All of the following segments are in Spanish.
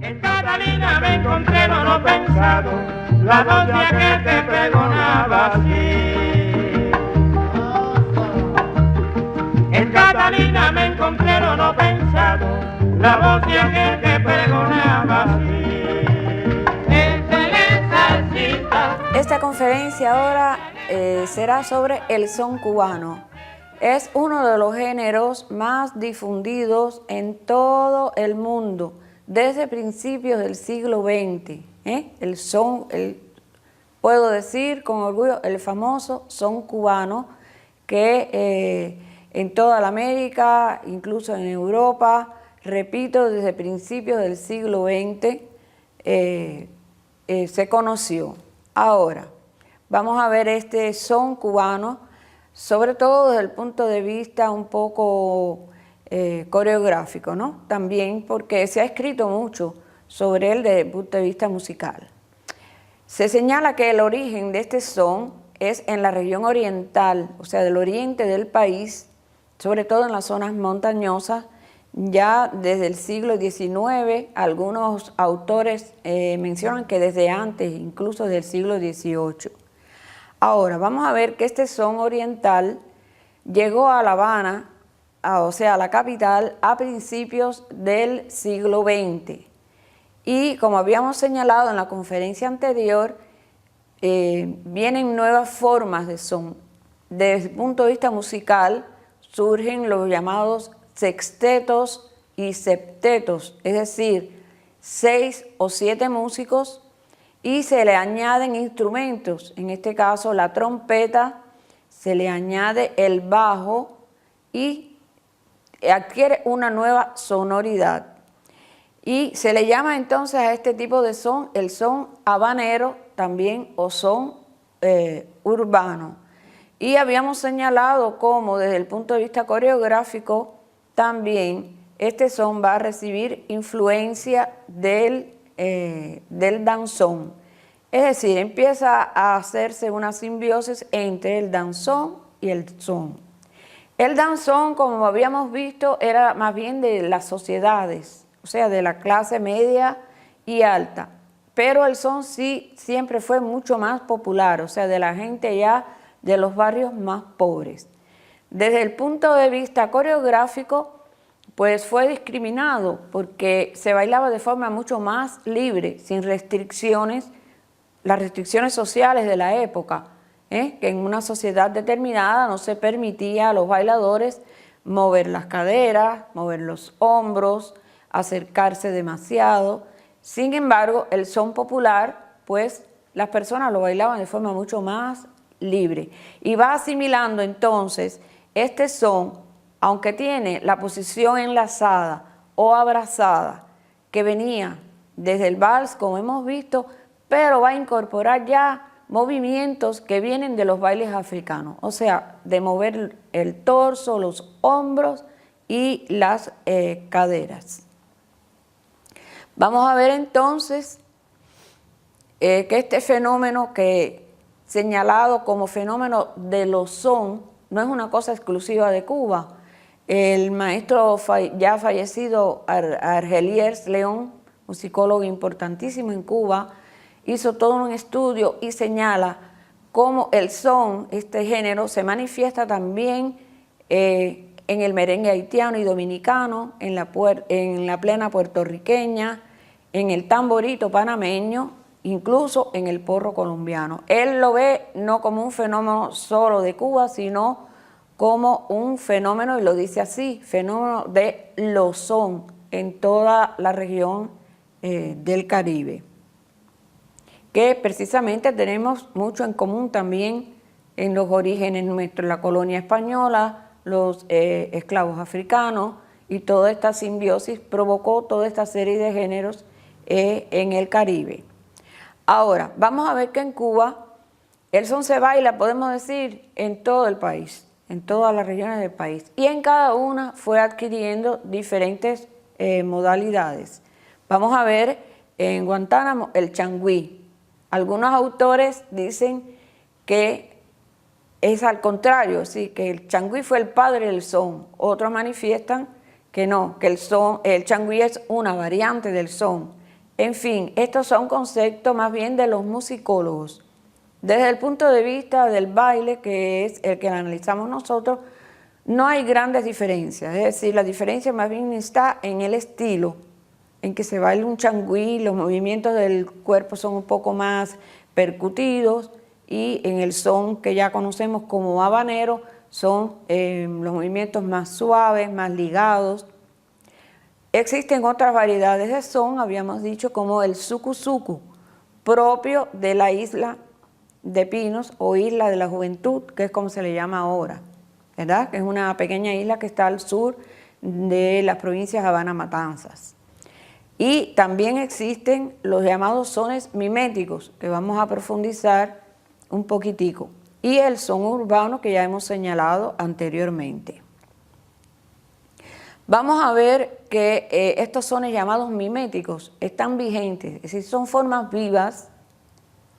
En Catalina me encontré lo pensado, la voz de aquel que pregonaba así. En Catalina me encontré lo pensado, la voz de aquel que pregonaba así. Esta conferencia ahora será sobre el son cubano. Es uno de los géneros más difundidos en todo el mundo desde principios del siglo XX. El son, puedo decir con orgullo, el famoso son cubano que en toda la América, incluso en Europa, repito, desde principios del siglo XX se conoció. Ahora, vamos a ver este son cubano, sobre todo desde el punto de vista un poco coreográfico, ¿no? También porque se ha escrito mucho sobre él desde el punto de vista musical. Se señala que el origen de este son es en la región oriental, o sea, del oriente del país, sobre todo en las zonas montañosas, ya desde el siglo XIX. Algunos autores mencionan que desde antes, incluso del siglo XVIII. Ahora, vamos a ver que este son oriental llegó a La Habana, o sea, a la capital, a principios del siglo XX. Y como habíamos señalado en la conferencia anterior, vienen nuevas formas de son. Desde el punto de vista musical, surgen los llamados sextetos y septetos, es decir, 6 o 7 músicos, y se le añaden instrumentos, en este caso la trompeta, se le añade el bajo y adquiere una nueva sonoridad. Y se le llama entonces a este tipo de son el son habanero también, o son urbano. Y habíamos señalado cómo desde el punto de vista coreográfico también este son va a recibir influencia del danzón. Es decir, empieza a hacerse una simbiosis entre el danzón y el son. El danzón, como habíamos visto, era más bien de las sociedades, o sea, de la clase media y alta. Pero el son sí siempre fue mucho más popular, o sea, de la gente ya de los barrios más pobres. Desde el punto de vista coreográfico, pues fue discriminado porque se bailaba de forma mucho más libre, sin restricciones, las restricciones sociales de la época, que en una sociedad determinada no se permitía a los bailadores mover las caderas, mover los hombros, acercarse demasiado. Sin embargo, el son popular, pues las personas lo bailaban de forma mucho más libre. Y va asimilando entonces este son, aunque tiene la posición enlazada o abrazada que venía desde el vals, como hemos visto, pero va a incorporar ya movimientos que vienen de los bailes africanos, o sea, de mover el torso, los hombros y las caderas. Vamos a ver entonces que este fenómeno que señalado como fenómeno de los son no es una cosa exclusiva de Cuba. El maestro ya fallecido Argeliers León, un psicólogo importantísimo en Cuba, hizo todo un estudio y señala cómo el son, este género, se manifiesta también en el merengue haitiano y dominicano, en la plena puertorriqueña, en el tamborito panameño, incluso en el porro colombiano. Él lo ve no como un fenómeno solo de Cuba, sino como un fenómeno, y lo dice así, fenómeno de lo son en toda la región del Caribe, que precisamente tenemos mucho en común también en los orígenes nuestros, la colonia española, los esclavos africanos, y toda esta simbiosis provocó toda esta serie de géneros en el Caribe. Ahora, vamos a ver que en Cuba el son se baila, podemos decir, en todo el país, en todas las regiones del país, y en cada una fue adquiriendo diferentes modalidades. Vamos a ver en Guantánamo el changüí. Algunos autores dicen que es al contrario, sí, que el changüí fue el padre del son. Otros manifiestan que no, que el changüí es una variante del son. En fin, estos son conceptos más bien de los musicólogos. Desde el punto de vista del baile, que es el que analizamos nosotros, no hay grandes diferencias. Es decir, la diferencia más bien está en el estilo, en que se baila un changüí, los movimientos del cuerpo son un poco más percutidos, y en el son que ya conocemos como habanero son los movimientos más suaves, más ligados. Existen otras variedades de son, habíamos dicho, como el suku-suku, propio de la isla de Pinos o Isla de la Juventud, que es como se le llama ahora, ¿verdad? Que es una pequeña isla que está al sur de las provincias Habana Matanzas. Y también existen los llamados sones miméticos, que vamos a profundizar un poquitico, y el son urbano que ya hemos señalado anteriormente. Vamos a ver que estos sones llamados miméticos están vigentes, es decir, son formas vivas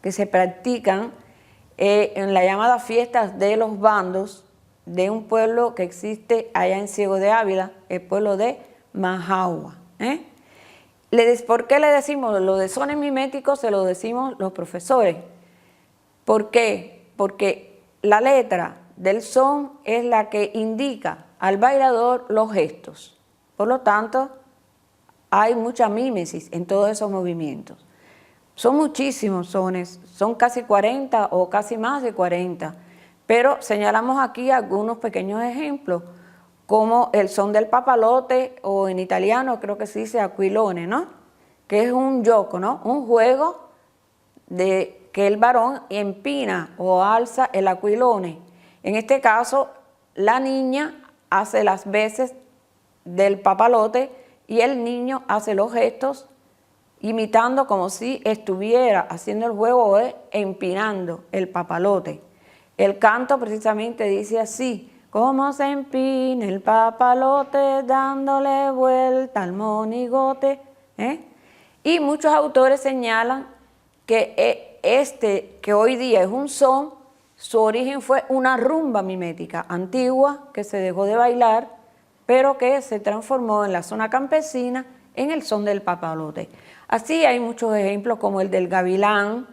que se practican en las llamadas fiestas de los bandos de un pueblo que existe allá en Ciego de Ávila, el pueblo de Majagua. ¿Por qué le decimos lo de sones miméticos? Se lo decimos los profesores. ¿Por qué? Porque la letra del son es la que indica al bailador los gestos. Por lo tanto, hay mucha mímesis en todos esos movimientos. Son muchísimos sones, son casi 40 o casi más de 40, pero señalamos aquí algunos pequeños ejemplos, como el son del papalote, o en italiano creo que se dice aquilone, ¿no? Que es un gioco, ¿no? Un juego de que el varón empina o alza el aquilone. En este caso, la niña hace las veces del papalote y el niño hace los gestos imitando como si estuviera haciendo el juego o empinando el papalote. El canto precisamente dice así: como se empina el papalote dándole vuelta al monigote. Y muchos autores señalan que que hoy día es un son, su origen fue una rumba mimética antigua que se dejó de bailar, pero que se transformó en la zona campesina en el son del papalote. Así hay muchos ejemplos como el del gavilán,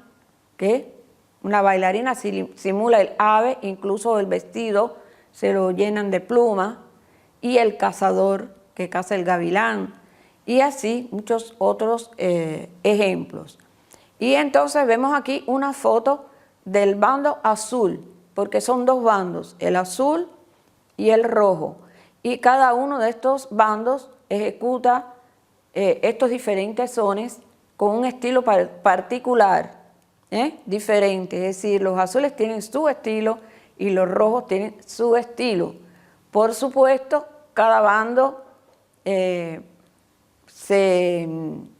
que una bailarina simula el ave, incluso el vestido se lo llenan de plumas, y el cazador que caza el gavilán, y así muchos otros ejemplos. Y entonces vemos aquí una foto del bando azul, porque son dos bandos, el azul y el rojo, y cada uno de estos bandos ejecuta estos diferentes sones con un estilo particular, diferente, es decir, los azules tienen su estilo y los rojos tienen su estilo. Por supuesto, cada bando se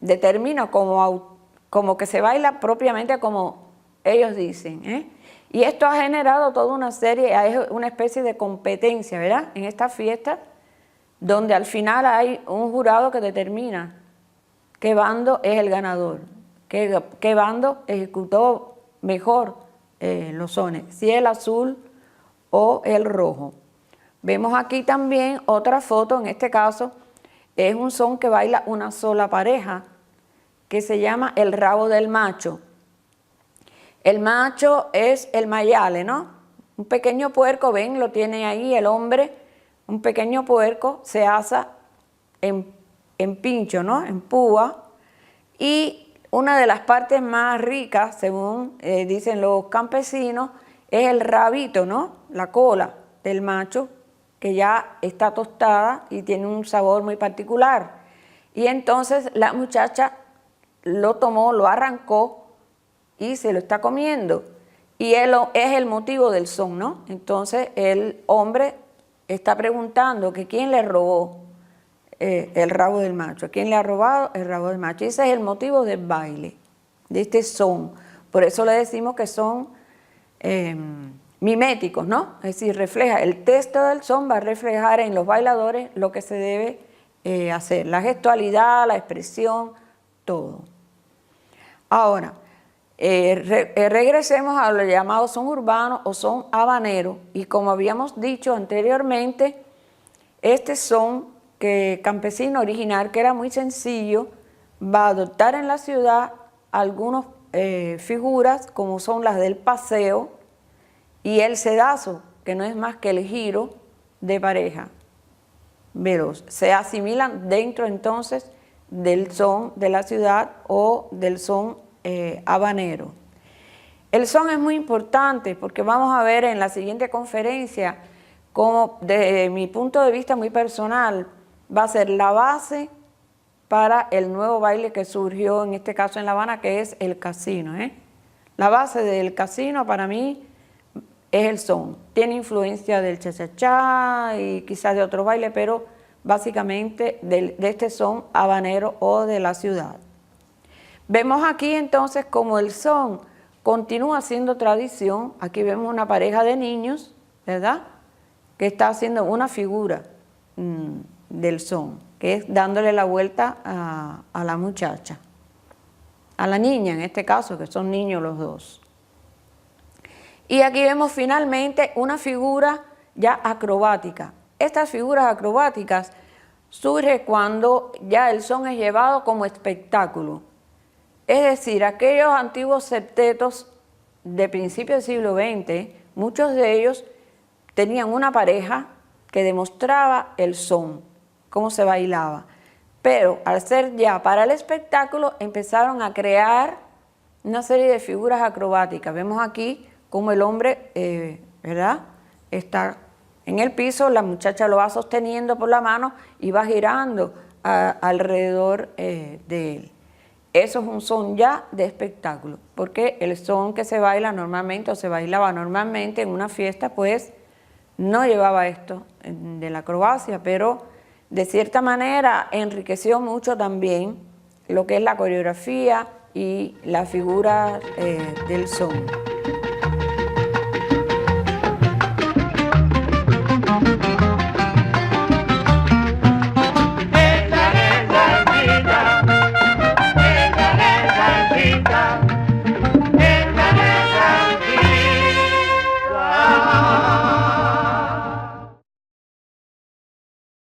determina como que se baila propiamente como ellos dicen, Y esto ha generado toda una serie, hay una especie de competencia, ¿verdad? En esta fiesta, donde al final hay un jurado que determina qué bando es el ganador, qué bando ejecutó mejor los sones, si el azul o el rojo. Vemos aquí también otra foto, en este caso es un son que baila una sola pareja, que se llama el rabo del macho. El macho es el mayale, ¿no? Un pequeño puerco, ven, lo tiene ahí el hombre, un pequeño puerco se asa en pincho, ¿no? En púa, y una de las partes más ricas, según dicen los campesinos, es el rabito, ¿no? La cola del macho, que ya está tostada y tiene un sabor muy particular. Y entonces la muchacha lo tomó, lo arrancó y se lo está comiendo. Y es el motivo del son, ¿no? Entonces el hombre está preguntando que quién le robó el rabo del macho, quién le ha robado el rabo del macho. Y ese es el motivo del baile, de este son. Por eso le decimos que son miméticos, ¿no? Es decir, refleja, el texto del son va a reflejar en los bailadores lo que se debe hacer, la gestualidad, la expresión, todo. Ahora, regresemos a lo llamado son urbano o son habanero, y como habíamos dicho anteriormente, este son campesino original, que era muy sencillo, va a adoptar en la ciudad algunas figuras como son las del paseo y el sedazo, que no es más que el giro de pareja veloz. Se asimilan dentro entonces del son de la ciudad o del son habanero. El son es muy importante porque vamos a ver en la siguiente conferencia cómo, desde mi punto de vista muy personal, va a ser la base para el nuevo baile que surgió en este caso en La Habana, que es el casino. La base del casino para mí es el son. Tiene influencia del cha-cha-cha y quizás de otro baile, pero básicamente de este son habanero o de la ciudad. Vemos aquí entonces como el son continúa siendo tradición. Aquí vemos una pareja de niños, ¿verdad?, que está haciendo una figura del son, que es dándole la vuelta a la muchacha, a la niña en este caso, que son niños los dos. Y aquí vemos finalmente una figura ya acrobática. Estas figuras acrobáticas surgen cuando ya el son es llevado como espectáculo. Es decir, aquellos antiguos septetos de principios del siglo XX, muchos de ellos tenían una pareja que demostraba el son, cómo se bailaba. Pero al ser ya para el espectáculo, empezaron a crear una serie de figuras acrobáticas. Vemos aquí cómo el hombre, ¿verdad?, está en el piso, la muchacha lo va sosteniendo por la mano y va girando alrededor de él. Eso es un son ya de espectáculo, porque el son que se baila normalmente o se bailaba normalmente en una fiesta, pues no llevaba esto de la acrobacia, pero de cierta manera enriqueció mucho también lo que es la coreografía y la figura del son.